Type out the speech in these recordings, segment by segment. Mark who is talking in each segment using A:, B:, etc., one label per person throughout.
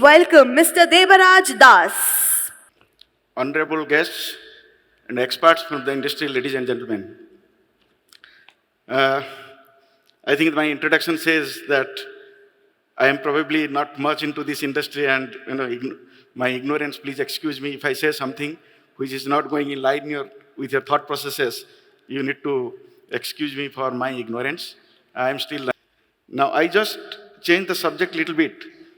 A: welcome Mr. Debraj Das.
B: Honorable guests and experts from the industry, ladies and gentlemen. I think my introduction says that I am probably not much into this industry, and my ignorance, please excuse me if I say something which is not going in line with your thought processes. You need to excuse me for my ignorance. I am still learning. Now, I just changed the subject a little bit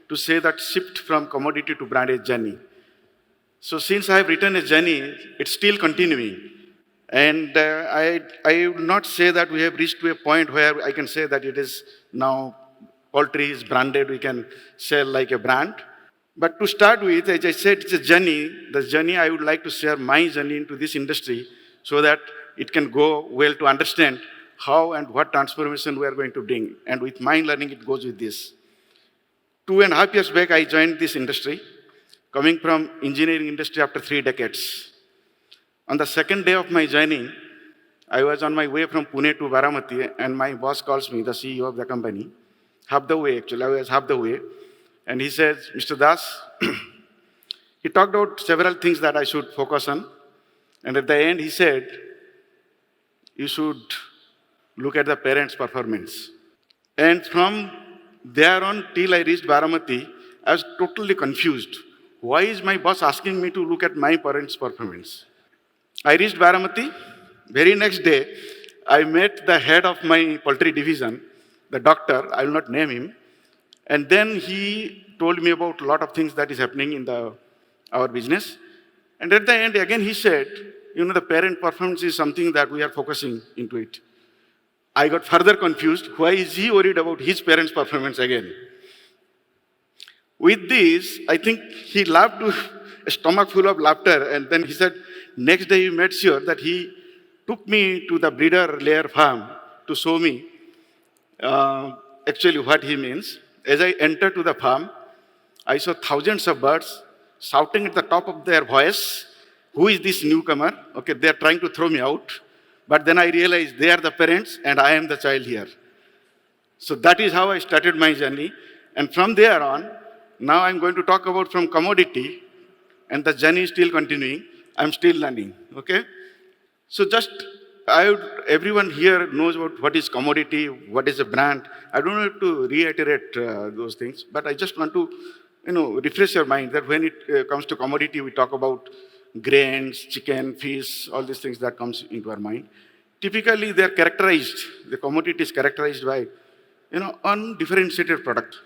B: to say that shift from commodity to branded journey. So since I have written a journey, it's still continuing. And I would not say that we have reached to a point where I can say that it is now poultry is branded, we can sell like a brand. But to start with, as I said, it's a journey. The journey, I would like to share my journey into this industry so that it can go well to understand how and what transformation we are going to bring. And with my learning, it goes with this. 2.5 years back, I joined this industry, coming from engineering industry after 3 decades. On the second day of my journey, I was on my way from Pune to Baramati, and my boss calls me, the CEO of the company, half the way actually, I was half the way, and he says, Mr. Das, he talked about several things that I should focus on, and at the end he said, you should look at the parents' performance. And from there on till I reached Baramati, I was totally confused. Why is my boss asking me to look at my parents' performance? I reached Baramati. Very next day, I met the head of my poultry division, the doctor, I will not name him. And then he told me about a lot of things that is happening in our business. And at the end, again, he said, the parent performance is something that we are focusing into it. I got further confused. Why is he worried about his parents' performance again? With this, I think he laughed to a stomach full of laughter. And then he said, next day he made sure that he took me to the breeder layer farm to show me actually what he means. As I entered to the farm, I saw thousands of birds shouting at the top of their voice, who is this newcomer? Okay, they are trying to throw me out. But then I realized they are the parents and I am the child here. So that is how I started my journey. And from there on, now I'm going to talk about from commodity, and the journey is still continuing. I'm still learning, okay? So everyone here knows about what is commodity, what is a brand. I don't have to reiterate those things, but I just want to, refresh your mind that when it comes to commodity, we talk about grains, chicken, fish, all these things that comes into our mind. Typically, they're characterized, the commodity is characterized by, undifferentiated product,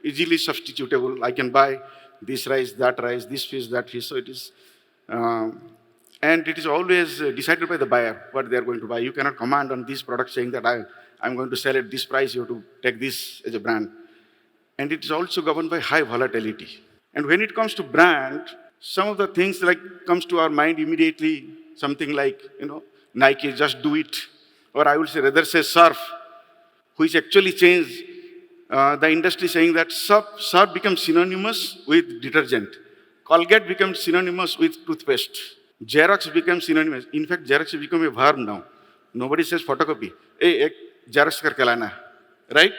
B: easily substitutable. I can buy this rice, this fish, that fish. So it is, and it is always decided by the buyer what they are going to buy. You cannot command on this product saying that I'm going to sell at this price, you have to take this as a brand. And it is also governed by high volatility. And when it comes to brand, some of the things like comes to our mind immediately, something like, Nike, just do it. Or I would say rather say surf, which actually changed the industry saying that surf becomes synonymous with detergent. Colgate becomes synonymous with toothpaste. Xerox becomes synonymous. In fact, Xerox has become a verb now. Nobody says photocopy. Hey, ek Xerox karke lana. Right?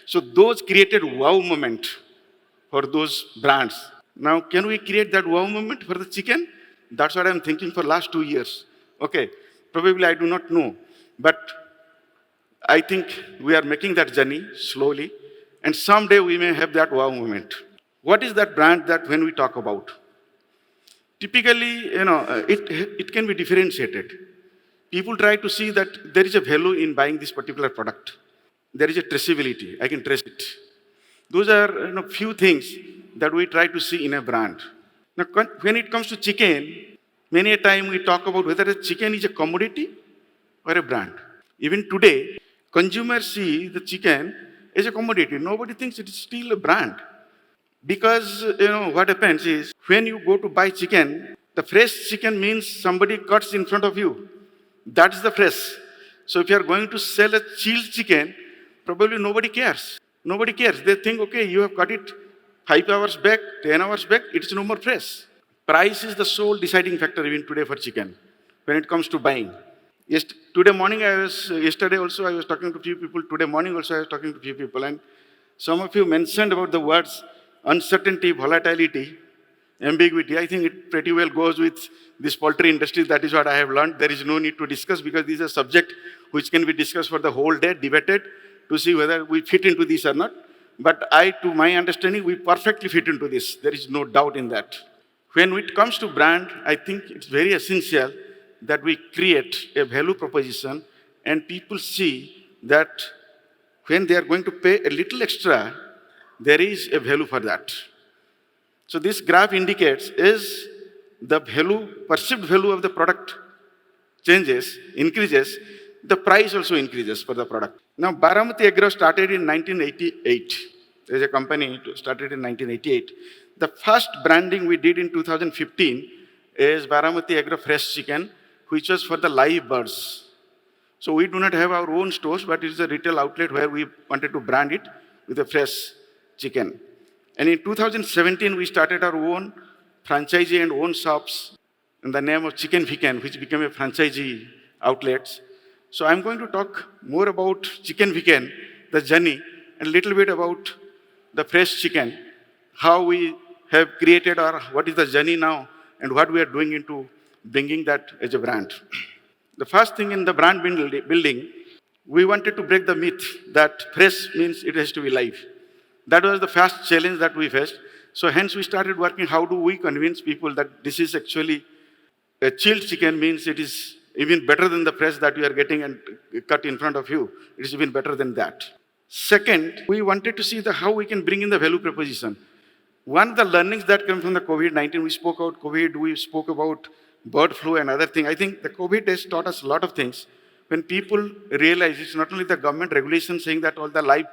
B: So those created wow moment for those brands. Now, can we create that wow moment for the chicken? That's what I'm thinking for last 2 years. Okay, probably I do not know. But I think we are making that journey slowly. And someday we may have that wow moment. What is that brand that when we talk about? Typically, it can be differentiated. People try to see that there is a value in buying this particular product. There is a traceability. I can trace it. Those are few things that we try to see in a brand. Now, when it comes to chicken, many a time we talk about whether a chicken is a commodity or a brand. Even today, consumers see the chicken as a commodity. Nobody thinks it is still a brand. Because, what happens is, when you go to buy chicken, the fresh chicken means somebody cuts in front of you. That is the fresh. So if you are going to sell a chilled chicken, probably nobody cares. Nobody cares. They think, okay, you have cut it 5 hours back, 10 hours back, it is no more fresh. Price is the sole deciding factor even today for chicken, when it comes to buying. Yesterday also I was talking to few people, today morning also I was talking to few people, and some of you mentioned about the words uncertainty, volatility, ambiguity. I think it pretty well goes with this poultry industry. That is what I have learned. There is no need to discuss because this is a subject which can be discussed for the whole day, debated to see whether we fit into this or not. But to my understanding, we perfectly fit into this. There is no doubt in that. When it comes to brand, I think it's very essential that we create a value proposition and people see that when they are going to pay a little extra, there is a value for that. So this graph indicates is the value, perceived value of the product changes, increases, the price also increases for the product. Now, Baramati Agro started in 1988. As a company, it started in 1988. The first branding we did in 2015 is Baramati Agro Fresh Chicken, which was for the live birds. So we do not have our own stores, but it is a retail outlet where we wanted to brand it with a fresh chicken. And in 2017, we started our own franchisee and own shops in the name of Chicken Weekend, which became a franchisee outlet. So I'm going to talk more about Chicken Weekend, the journey, and a little bit about the fresh chicken, how we have created or what is the journey now and what we are doing into bringing that as a brand. The first thing in the brand building, we wanted to break the myth that fresh means it has to be live. That was the first challenge that we faced. So hence we started working, how do we convince people that this is actually a chilled chicken means it is even better than the fresh that you are getting and cut in front of you. It is even better than that. Second, we wanted to see how we can bring in the value proposition. One of the learnings that came from the COVID-19, we spoke about COVID, we spoke about bird flu and other things. I think the COVID has taught us a lot of things. When people realize it's not only the government regulation saying that all the live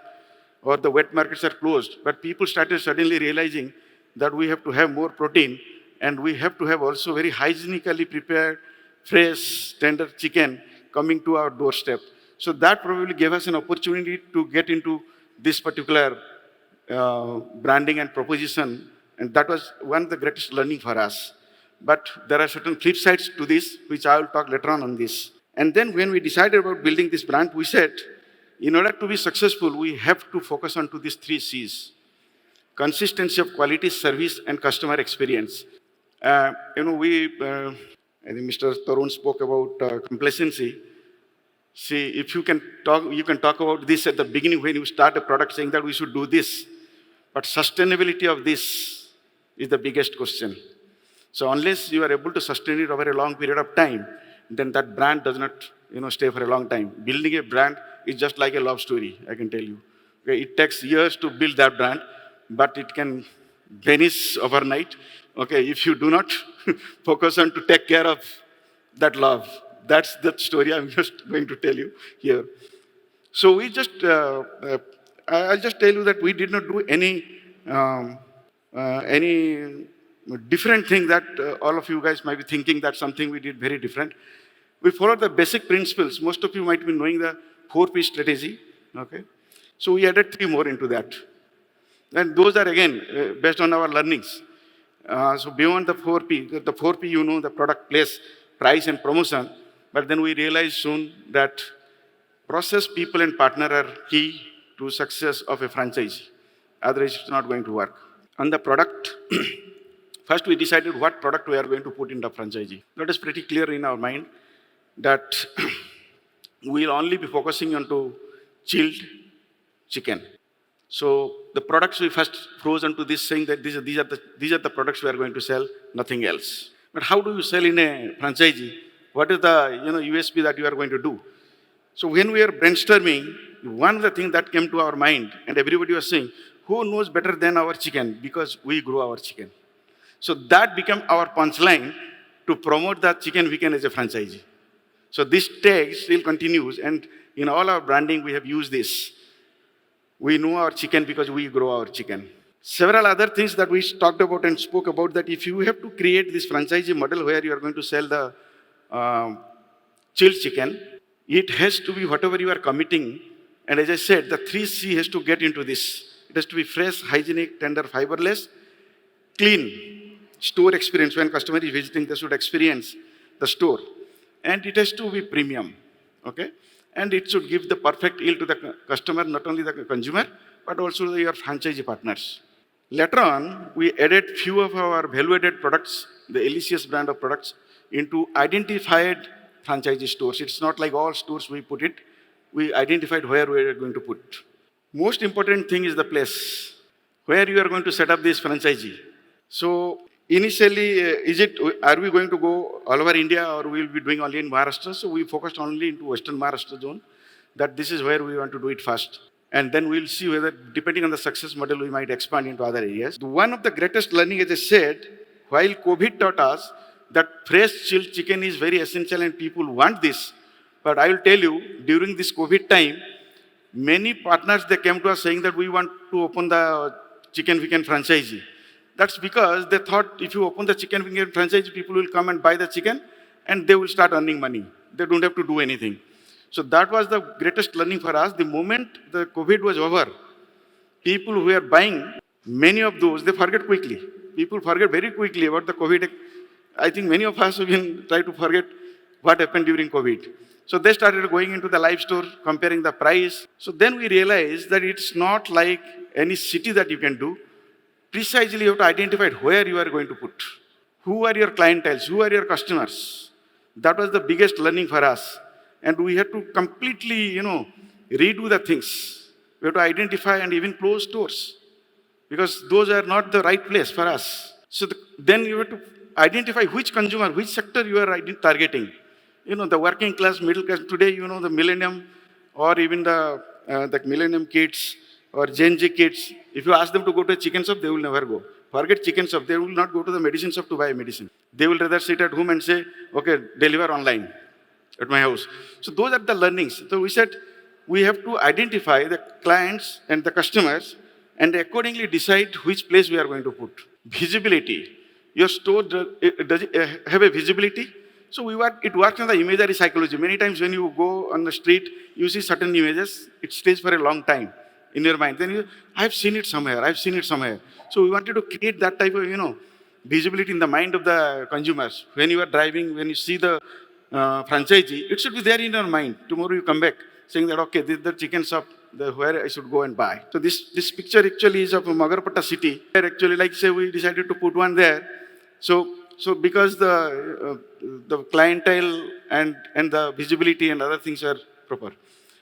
B: or the wet markets are closed, but people started suddenly realizing that we have to have more protein and we have to have also very hygienically prepared, fresh, tender chicken coming to our doorstep. So that probably gave us an opportunity to get into this particular branding and proposition, and that was one of the greatest learning for us. But there are certain flip sides to this, which I will talk later on this. And then when we decided about building this brand, we said, in order to be successful, we have to focus on to these 3 C's. Consistency of quality, service, and customer experience. I think Mr. Tarun spoke about complacency. See, if you can talk about this at the beginning when you start a product saying that we should do this. But sustainability of this is the biggest question. So unless you are able to sustain it over a long period of time, then that brand does not stay for a long time. Building a brand is just like a love story, I can tell you. Okay, it takes years to build that brand, but it can vanish overnight. Okay, if you do not focus on to take care of that love. That's the story I'm just going to tell you here. So we just, I'll just tell you that we did not do any different thing that all of you guys might be thinking that something we did very different. We followed the basic principles. Most of you might be knowing the 4P strategy. Okay, so we added 3 more into that, and those are again based on our learnings. So beyond the 4P, the 4P, the product, place, price, and promotion. But then we realized soon that process, people, and partner are key to success of a franchise. Otherwise, it's not going to work. On the product, first we decided what product we are going to put in the franchisee. That is pretty clear in our mind that we will only be focusing on to chilled chicken. So the products we first froze onto this, saying that these are the products we are going to sell, nothing else. But how do you sell in a franchisee? What is the USP that you are going to do? So when we are brainstorming, one of the things that came to our mind, and everybody was saying, who knows better than our chicken? Because we grow our chicken. So that became our punchline to promote that Chicken Weekend as a franchisee. So this tag still continues, and in all our branding we have used this. We know our chicken because we grow our chicken. Several other things that we talked about and spoke about, that if you have to create this franchisee model where you are going to sell the chilled chicken, it has to be whatever you are committing. And as I said, the 3C has to get into this. It has to be fresh, hygienic, tender, fiberless, clean store experience. When customer is visiting, they should experience the store. And it has to be premium, okay? And it should give the perfect yield to the customer, not only the consumer, but also your franchisee partners. Later on, we added few of our value-added products, the Elysius brand of products, into identified franchisee stores. It's not like all stores we put it. We identified where we are going to put. Most important thing is the place where you are going to set up this franchisee. So initially, are we going to go all over India or we will be doing only in Maharashtra? So we focused only into Western Maharashtra zone, that this is where we want to do it first. And then we'll see whether, depending on the success model, we might expand into other areas. One of the greatest learning, as I said, while COVID taught us that fresh chilled chicken is very essential and people want this. But I will tell you, during this COVID time, many partners, they came to us saying that we want to open the chicken weekend franchisee. That's because they thought if you open the chicken weekend franchisee, people will come and buy the chicken and they will start earning money. They don't have to do anything. So that was the greatest learning for us. The moment the COVID was over, people who were buying, many of those, they forget quickly. People forget very quickly about the COVID. I think many of us even try to forget what happened during COVID. So they started going into the live store, comparing the price. So then we realized that it's not like any city that you can do. Precisely, you have to identify where you are going to put. Who are your clienteles? Who are your customers? That was the biggest learning for us. And we had to completely, redo the things. We have to identify and even close stores because those are not the right place for us. So then you have to identify which consumer, which sector you are targeting. The working class, middle class. Today, the millennium or even the millennium kids or Gen Z kids, if you ask them to go to a chicken shop, they will never go. Forget chicken shop, they will not go to the medicine shop to buy medicine. They will rather sit at home and say, okay, deliver online at my house. So those are the learnings. So we said, we have to identify the clients and the customers and accordingly decide which place we are going to put. Visibility. Your store, does it have a visibility? So it works on the imagery psychology. Many times when you go on the street, you see certain images, it stays for a long time in your mind. Then I've seen it somewhere. So we wanted to create that type of, visibility in the mind of the consumers. When you are driving, when you see the franchisee, it should be there in your mind. Tomorrow you come back saying that, okay, this is the chicken shop where I should go and buy. So this picture actually is of Magarpata city. Where actually, like say, we decided to put one there. So because the clientele and the visibility and other things are proper.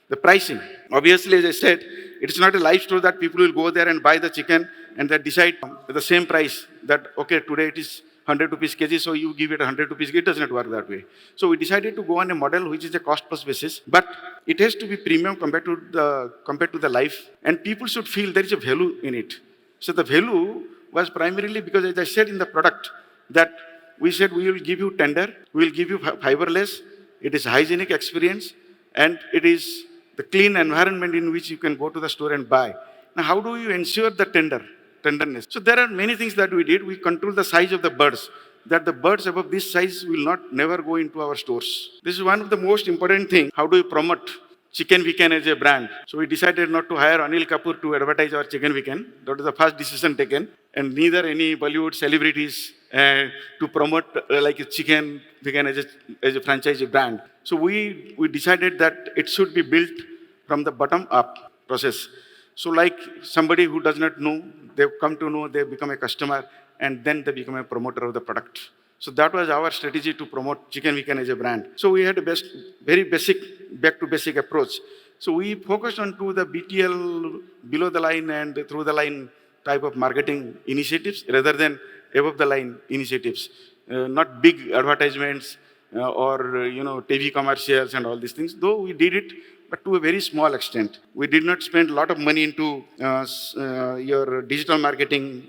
B: The pricing, obviously, as I said, it's not a live store that people will go there and buy the chicken and they decide the same price that, okay, today it is 100 rupees kg, so you give it 100 rupees. It does not work that way. So we decided to go on a model which is a cost plus basis, but it has to be premium compared to the life, and people should feel there is a value in it. So the value was primarily because, as I said in the product, that we said we will give you tender, we will give you fiberless, it is hygienic experience, and it is the clean environment in which you can go to the store and buy. Now, how do you ensure the tenderness? So there are many things that we did. We control the size of the birds, that the birds above this size will never go into our stores. This is one of the most important things. How do you promote Chicken Weekend as a brand? So we decided not to hire Anil Kapoor to advertise our Chicken Weekend. That was the first decision taken. And neither any Bollywood celebrities to promote like a Chicken Weekend as a franchise brand. So we decided that it should be built from the bottom up process. So like somebody who does not know, they come to know, they become a customer, and then they become a promoter of the product. So that was our strategy to promote Chicken Weekend as a brand. So we had a very basic, back to basic approach. So we focused on to the BTL, below the line and through the line type of marketing initiatives rather than above the line initiatives. Not big advertisements or TV commercials and all these things, though we did it, but to a very small extent. We did not spend a lot of money into your digital marketing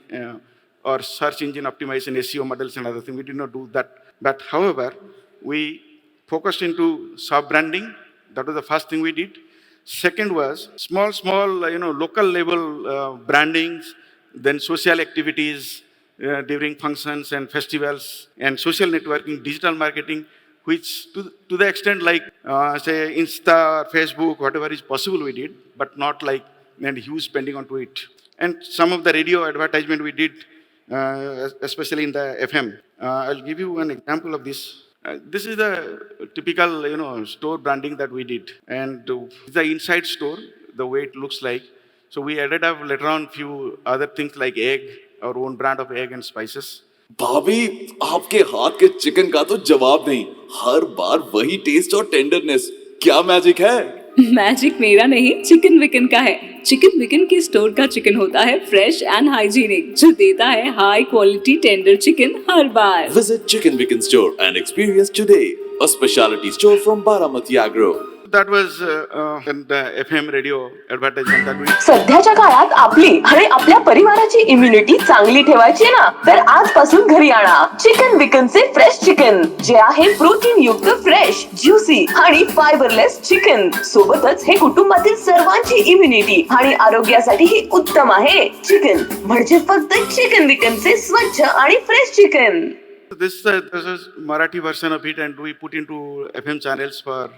B: or search engine optimization, SEO models and other things. We did not do that. But however, we focused into sub-branding. That was the first thing we did. Second was small, local level brandings, then social activities during functions and festivals, and social networking, digital marketing, which to the extent like, say, Insta, Facebook, whatever is possible we did, but not like and huge spending onto it. And some of the radio advertisement we did, especially in the FM. I'll give you an example of this. This is the typical, store branding that we did. And the inside store, the way it looks like. So we added up later on few other things like egg, our own brand of egg and spices.
C: भाभी, आपके हाथ के chicken का तो जवाब नहीं। हर बार वही test और टेंडरनेस। क्या मैजिक है?
D: मैजिक मेरा नहीं, चिकन विकन का है। चिकन विकन के स्टोर का चिकन होता है फ्रेश एंड हाइजीनिक, जो देता है high quality tender chicken her bar.
C: Visit Chicken Wicken Store and experience today a specialty store from Baramati Agro.
B: That was the FM radio advertisement that we.
E: सध्याच्या काळात आपली आणि आपल्या परिवाराची इम्युनिटी चांगली ठेवायची ना, तर आजपासून घरी आणा चिकन विकनचे फ्रेश चिकन, जे आहे प्रोटीन युक्त, फ्रेश, ज्युसी आणि फायबरलेस चिकन। सोबतच हे कुटुंबातील सर्वांची इम्युनिटी आणि आरोग्यासाठीही उत्तम आहे। चिकन म्हणजे फक्त चिकन विकनचे स्वच्छ आणि fresh chicken.
B: This is Marathi version of it, and we put into FM channels for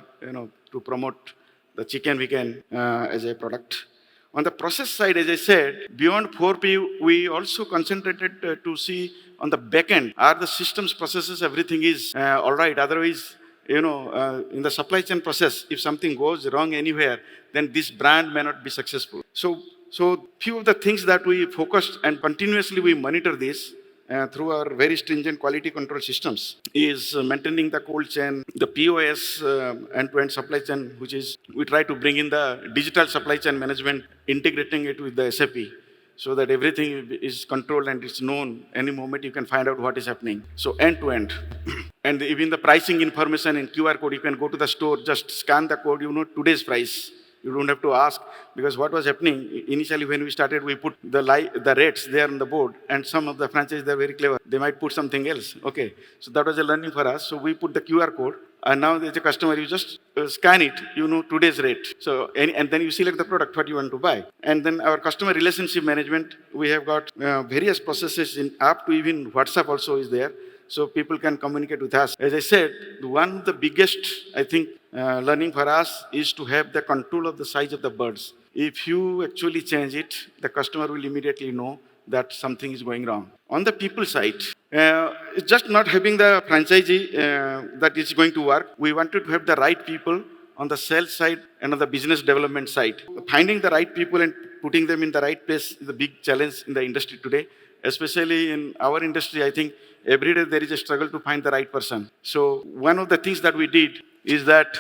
B: to promote the chicken vegan as a product. On the process side, as I said, beyond 4P, we also concentrated to see on the back end, are the systems, processes, everything is all right. Otherwise, in the supply chain process, if something goes wrong anywhere, then this brand may not be successful. So few of the things that we focused and continuously we monitor this. Through our very stringent quality control systems is maintaining the cold chain, the POS end-to-end supply chain, which is we try to bring in the digital supply chain management, integrating it with the SAP, so that everything is controlled and it's known. Any moment you can find out what is happening. So end-to-end. And even the pricing information in QR code, you can go to the store, just scan the code, today's price. You don't have to ask, because what was happening initially when we started, we put the rates there on the board, and some of the franchises, they're very clever. They might put something else. Okay, so that was a learning for us. So we put the QR code, and now there's a customer, you just scan it, today's rate. So and then you select the product what you want to buy. And then our customer relationship management, we have got various processes in app to even WhatsApp also is there. So people can communicate with us. As I said, one of the biggest, I think, learning for us is to have the control of the size of the birds. If you actually change it, the customer will immediately know that something is going wrong. On the people side, it's just not having the franchisee that is going to work. We wanted to have the right people on the sales side and on the business development side. Finding the right people and putting them in the right place is a big challenge in the industry today. Especially in our industry, I think every day there is a struggle to find the right person. So one of the things that we did is that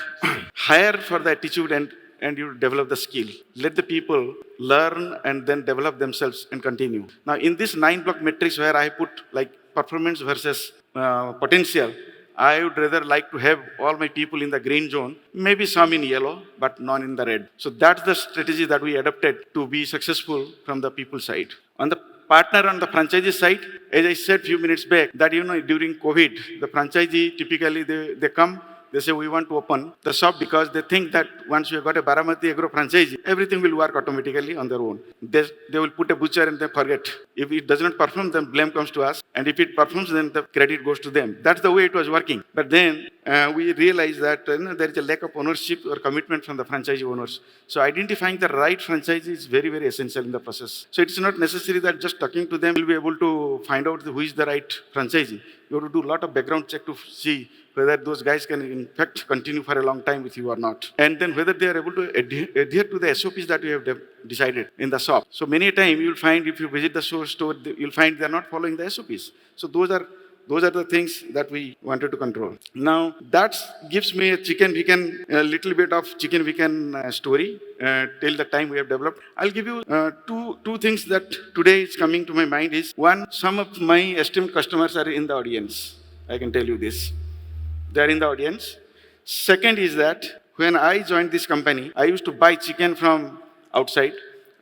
B: hire for the attitude and you develop the skill. Let the people learn and then develop themselves and continue. Now in this 9-block matrix where I put like performance versus potential, I would rather like to have all my people in the green zone, maybe some in yellow, but none in the red. So that's the strategy that we adopted to be successful from the people side. On the partner on the franchisee side, as I said few minutes back, that during COVID, the franchisee typically they come, they say we want to open the shop because they think that once you have got a Baramati Agro franchisee, everything will work automatically on their own. They will put a butcher and they forget. If it does not perform, then blame comes to us. And if it performs, then the credit goes to them. That's the way it was working. But then we realized that there is a lack of ownership or commitment from the franchisee owners. So identifying the right franchisee is very, very essential in the process. So it's not necessary that just talking to them will be able to find out who is the right franchisee. You have to do a lot of background check to see whether those guys can in fact continue for a long time with you or not. And then whether they are able to adhere to the SOPs that we have decided in the shop. So many a time you'll find if you visit the store, you'll find they're not following the SOPs. So those are the things that we wanted to control. Now that gives me a little bit of chicken vegan story till the time we have developed. I'll give you two things that today is coming to my mind is one, some of my esteemed customers are in the audience. I can tell you this. They are in the audience. Second is that when I joined this company, I used to buy chicken from outside.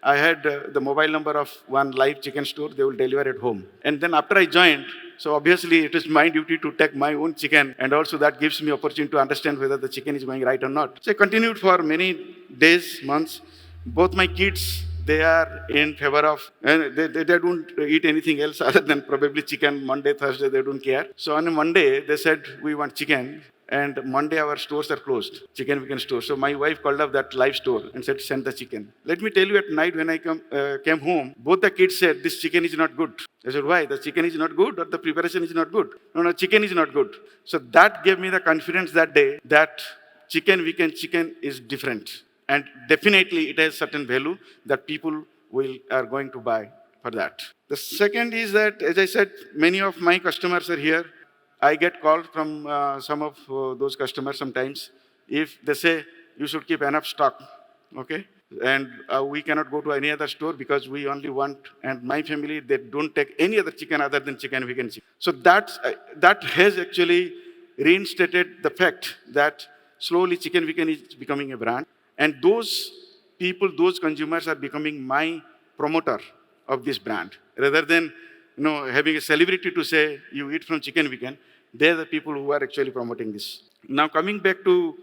B: I had the mobile number of one live chicken store. They will deliver at home. And then after I joined, so obviously it is my duty to take my own chicken, and also that gives me opportunity to understand whether the chicken is going right or not. So I continued for many days, months. Both my kids, they are in favor of, they don't eat anything else other than probably chicken. Monday, Thursday, they don't care. So on a Monday, they said, we want chicken. And Monday, our stores are closed, chicken vegan stores. So my wife called up that live store and said, send the chicken. Let me tell you, at night when I came home, both the kids said, this chicken is not good. I said, why? The chicken is not good or the preparation is not good? No, chicken is not good. So that gave me the confidence that day that chicken vegan chicken is different. And definitely it has certain value that people are going to buy for that. The second is that, as I said, many of my customers are here. I get calls from some of those customers sometimes. If they say, you should keep enough stock, okay? And we cannot go to any other store because we only want, and my family, they don't take any other chicken other than chicken, vegan chicken. So that has actually reinstated the fact that slowly chicken vegan is becoming a brand. And those people, those consumers are becoming my promoter of this brand. Rather than having a celebrity to say, you eat from chicken vegan, they're the people who are actually promoting this. Now coming back to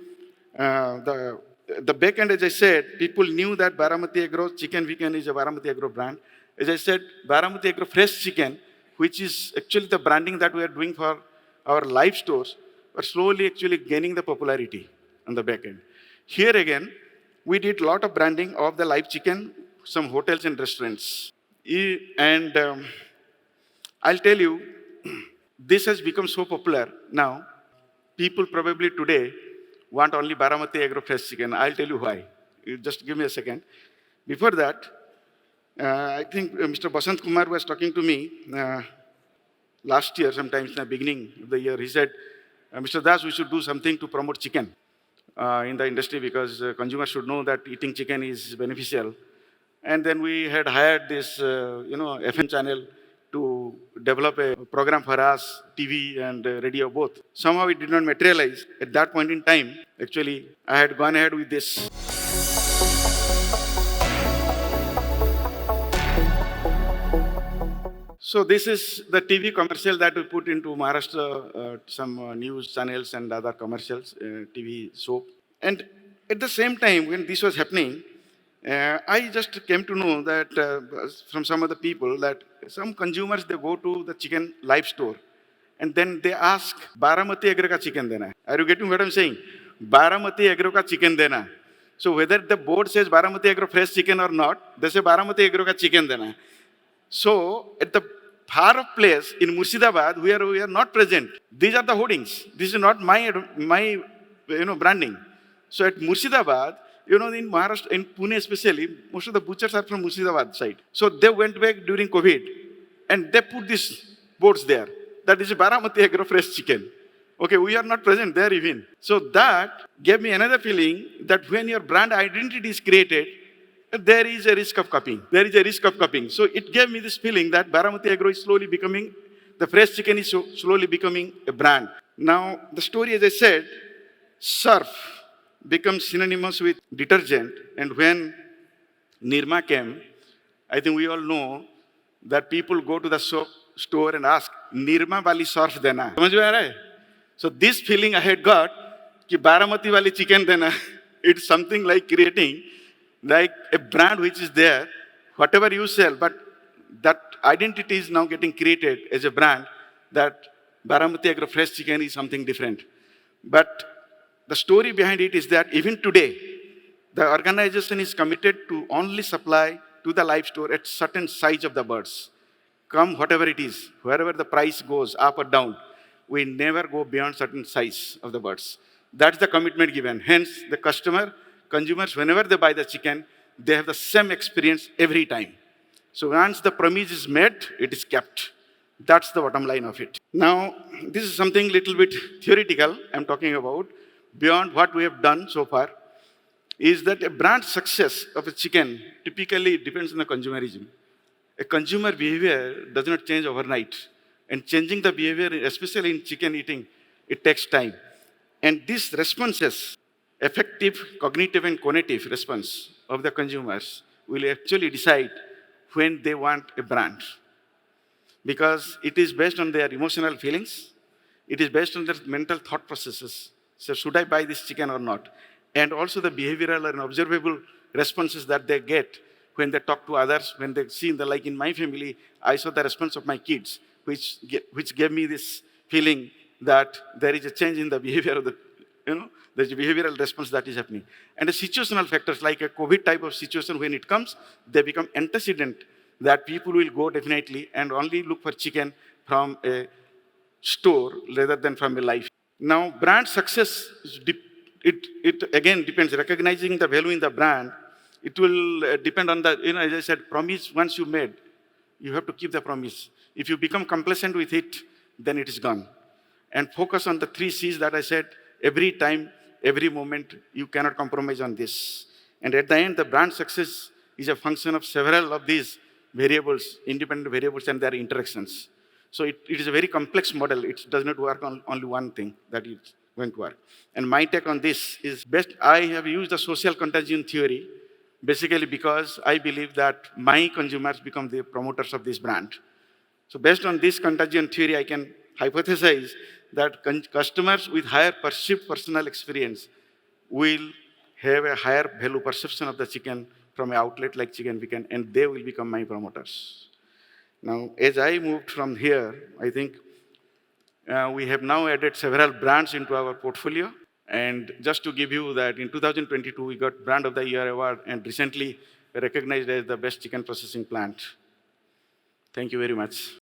B: the back end, as I said, people knew that Baramati Agro Chicken Vegan is a Baramati Agro brand. As I said, Baramati Agro Fresh Chicken, which is actually the branding that we are doing for our live stores, are slowly actually gaining the popularity on the back end. Here again, we did a lot of branding of the live chicken, some hotels and restaurants. And I'll tell you, this has become so popular now. People probably today want only Baramati Agro Fresh Chicken. I'll tell you why. You just give me a second. Before that, I think Mr. Basant Kumar was talking to me last year, sometimes in the beginning of the year. He said, Mr. Das, we should do something to promote chicken in the industry because consumers should know that eating chicken is beneficial. And then we had hired this, FM channel to develop a program for us, TV and radio both. Somehow it did not materialize. At that point in time, actually, I had gone ahead with this. So this is the TV commercial that we put into Maharashtra, some news channels and other commercials, TV soap. And at the same time, when this was happening, I just came to know that from some other people that some consumers, they go to the chicken live store and then they ask, Baramati Agro ka chicken dena. Are you getting what I'm saying? Baramati Agro ka chicken dena. So whether the board says Baramati Agro fresh chicken or not, they say Baramati Agro ka chicken dena. So at the far off place in Murshidabad, we are not present. These are the hoardings. This is not my branding. So at Murshidabad, in Maharashtra, in Pune especially, most of the butchers are from Murshidabad side. So they went back during COVID and they put these boards there. That is Baramati Agro Fresh Chicken. Okay, we are not present there even. So that gave me another feeling that when your brand identity is created, there is a risk of copying. There is a risk of copying. So it gave me this feeling that Baramati Agro is slowly becoming, the fresh chicken is slowly becoming a brand. Now, the story, as I said, surf becomes synonymous with detergent. And when Nirma came, I think we all know that people go to the soap store and ask, Nirma wali surf dena. समझ में आ रहा है? So this feeling I had got, कि Baramati wali chicken dena, it's something like creating like a brand which is there, whatever you sell, but that identity is now getting created as a brand that Baramati Agro Fresh Chicken is something different. But the story behind it is that even today, the organization is committed to only supply to the live store at certain size of the birds. Come whatever it is, wherever the price goes up or down, we never go beyond certain size of the birds. That's the commitment given. Hence, the consumers, whenever they buy the chicken, they have the same experience every time. So once the promise is made, it is kept. That's the bottom line of it. Now, this is something little bit theoretical I'm talking about. Beyond what we have done so far, is that a brand success of a chicken typically depends on the consumerism. A consumer behavior does not change overnight. And changing the behavior, especially in chicken eating, it takes time. And these responses, effective cognitive and cognitive response of the consumers will actually decide when they want a brand. Because it is based on their emotional feelings, it is based on their mental thought processes. So should I buy this chicken or not? And also the behavioral and observable responses that they get when they talk to others, when they see, like in my family, I saw the response of my kids, which gave me this feeling that there is a change in the behavior of there's a behavioral response that is happening. And the situational factors, like a COVID type of situation, when it comes, they become antecedent that people will go definitely and only look for chicken from a store rather than from a live. Now, brand success it again depends, recognizing the value in the brand, it will depend on the, as I said, promise once you made, you have to keep the promise. If you become complacent with it, then it is gone. And focus on the 3 C's that I said, every time, every moment, you cannot compromise on this. And at the end, the brand success is a function of several of these variables, independent variables and their interactions. So it is a very complex model. It does not work on only one thing that is going to work. And my take on this is best, I have used the social contagion theory, basically because I believe that my consumers become the promoters of this brand. So based on this contagion theory, I can hypothesize that customers with higher perceived personal experience will have a higher value perception of the chicken from an outlet like Chicken Weekend, and they will become my promoters. Now, as I moved from here, I think we have now added several brands into our portfolio. And just to give you that, in 2022, we got Brand of the Year award and recently recognized as the best chicken processing plant. Thank you very much.